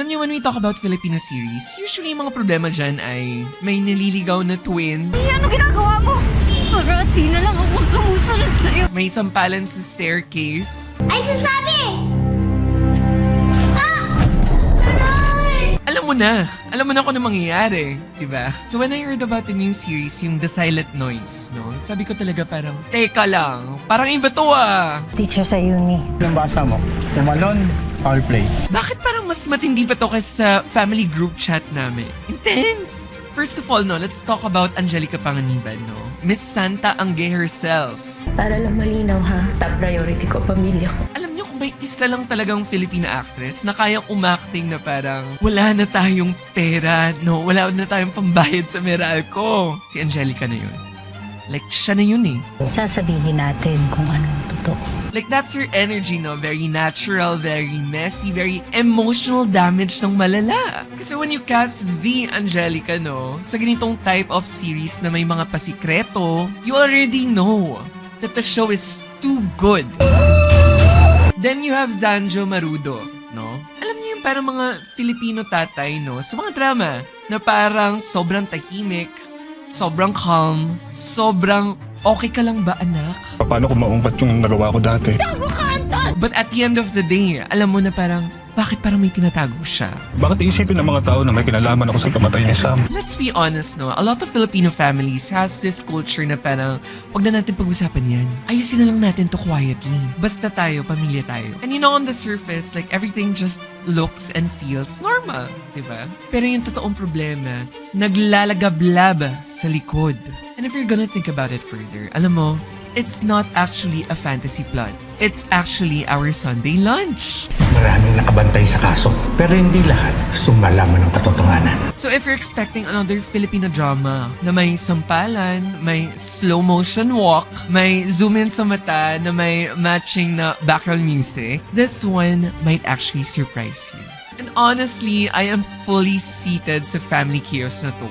Alam niyo, when we talk about Filipino series, usually yung mga problema dyan ay may nililigaw na twin, Ano ginagawa mo? Parati na lang ako sumusunod sa'yo. may sampalan sa staircase. Ay, sasabi! Alam mo na kung ano mangyayari, diba? So when I heard about the new series, yung The Silent Noise, no? Sabi ko talaga parang, teka lang, parang iba to ah. Teacher sa uni. Anong basa mo? Tumalon, foul play. Bakit parang mas matindi pa to kaysa sa family group chat namin? Intense! First of all, no, let's talk about Angelica Panganiban, no? Miss Santa Angge herself. Para lang malinaw ha, top priority ko, pamilya ko. Alam niyo kung may isa lang talagang Filipina actress na kayang umacting na parang wala na tayong pera, no? Wala na tayong pambayad sa meral ko. Si Angelica na yun. Like, siya na yun eh. Sasabihin natin kung anong totoo. Like, that's her energy, no? Very natural, very messy, very emotional damage ng malala. Kasi when you cast the Angelica, no? Sa ganitong type of series na may mga pasikreto, you already know that the show is too good. Then you have Zanjo Marudo, no? Alam niyo yung parang mga Filipino tatay, no? Sa mga drama, na parang sobrang tahimik, sobrang calm, sobrang okay ka lang ba anak? Paano kung maungkat yung nagawa ko dati? But at the end of the day, alam mo na parang, bakit parang may tinatago siya? Bakit iisipin ng mga tao na may kinalaman ako sa kamatay ni Sam? Let's be honest, no? A lot of Filipino families has this culture na parang, wag na natin pag-usapan yan. Ayusin na lang natin to quietly. Basta tayo, pamilya tayo. And you know, on the surface, like, everything just looks and feels normal, di ba? Pero yung totoong problema, naglalagablab sa likod. And if you're gonna think about it further, alam mo, it's not actually a fantasy plot. It's actually our Sunday lunch. Maraming nakabantay sa kaso, pero hindi lahat gusto malaman ng katotohanan. So if you're expecting another Filipino drama na may sampalan, may slow motion walk, may zoom in sa mata na may matching na background music, this one might actually surprise you. And honestly, I am fully seated sa family chaos na to.